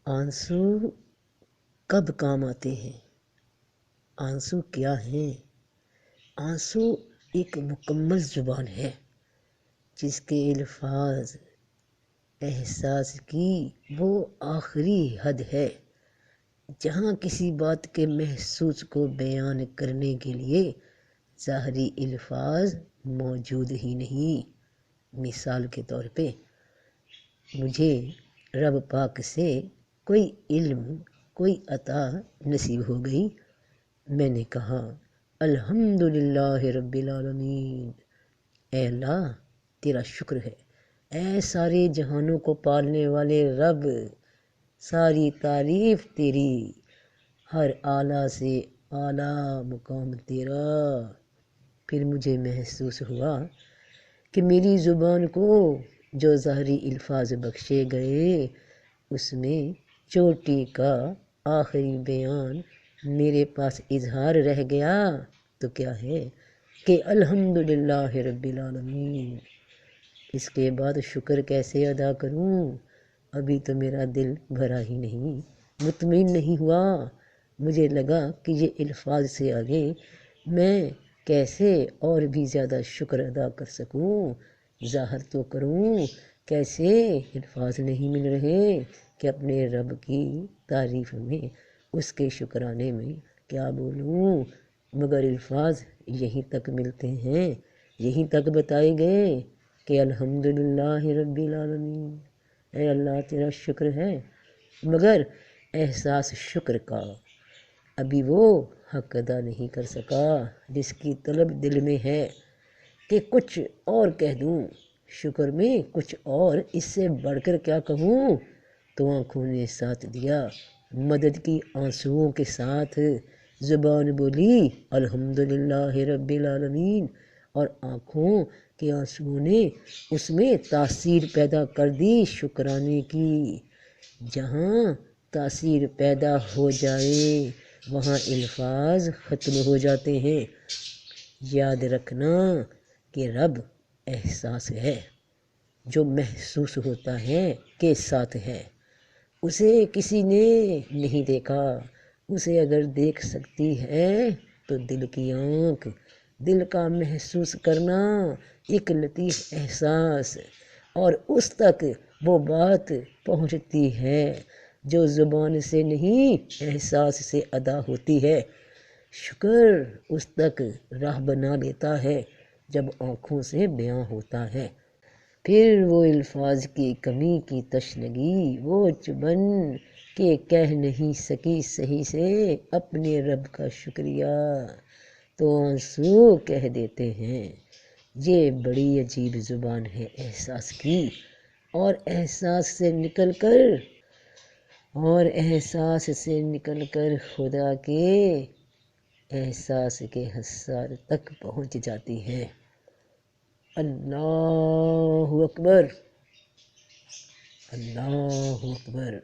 آنسو کب کام آتے ہیں؟ آنسو کیا ہیں؟ آنسو ایک مکمل زبان ہے جس کے الفاظ احساس کی وہ آخری حد ہے، جہاں کسی بات کے محسوس کو بیان کرنے کے لیے ظاہری الفاظ موجود ہی نہیں۔ مثال کے طور پہ مجھے رب پاک سے کوئی علم، کوئی عطا نصیب ہو گئی، میں نے کہا الحمدللہ رب العالمین، اے اللہ تیرا شکر ہے، اے سارے جہانوں کو پالنے والے رب، ساری تعریف تیری، ہر اعلیٰ سے اعلیٰ مقام تیرا۔ پھر مجھے محسوس ہوا کہ میری زبان کو جو ظاہری الفاظ بخشے گئے اس میں چوٹی کا آخری بیان میرے پاس اظہار رہ گیا تو کیا ہے کہ الحمدللہ رب العالمین۔ اس کے بعد شکر کیسے ادا کروں؟ ابھی تو میرا دل بھرا ہی نہیں، مطمئن نہیں ہوا۔ مجھے لگا کہ یہ الفاظ سے آگے میں کیسے اور بھی زیادہ شکر ادا کر سکوں، ظاہر تو کروں، کیسے الفاظ نہیں مل رہے کہ اپنے رب کی تعریف میں، اس کے شکرانے میں کیا بولوں، مگر الفاظ یہیں تک ملتے ہیں، یہیں تک بتائے گئے کہ الحمدللہ رب العالمین، اے اللہ تیرا شکر ہے، مگر احساس شکر کا ابھی وہ حق ادا نہیں کر سکا جس کی طلب دل میں ہے کہ کچھ اور کہہ دوں، شکر میں کچھ اور اس سے بڑھ کر کیا کہوں۔ تو آنکھوں نے ساتھ دیا، مدد کی آنسوؤں کے ساتھ زبان بولی الحمدللہ رب العالمین، اور آنکھوں کے آنسوؤں نے اس میں تاثیر پیدا کر دی شکرانے کی۔ جہاں تاثیر پیدا ہو جائے وہاں الفاظ ختم ہو جاتے ہیں۔ یاد رکھنا کہ رب احساس ہے، جو محسوس ہوتا ہے کے ساتھ ہے، اسے کسی نے نہیں دیکھا، اسے اگر دیکھ سکتی ہے تو دل کی آنکھ، دل کا محسوس کرنا، ایک لطیف احساس، اور اس تک وہ بات پہنچتی ہے جو زبان سے نہیں احساس سے ادا ہوتی ہے۔ شکر اس تک راہ بنا لیتا ہے جب آنکھوں سے بیان ہوتا ہے۔ پھر وہ الفاظ کی کمی کی تشنگی، وہ چبھن کہ کہہ نہیں سکی صحیح سے اپنے رب کا شکریہ، تو آنسو کہہ دیتے ہیں۔ یہ بڑی عجیب زبان ہے احساس کی، اور احساس سے نکل کر خدا کے احساس کے حصار تک پہنچ جاتی ہے۔ اللہ اکبر، اللہ اکبر۔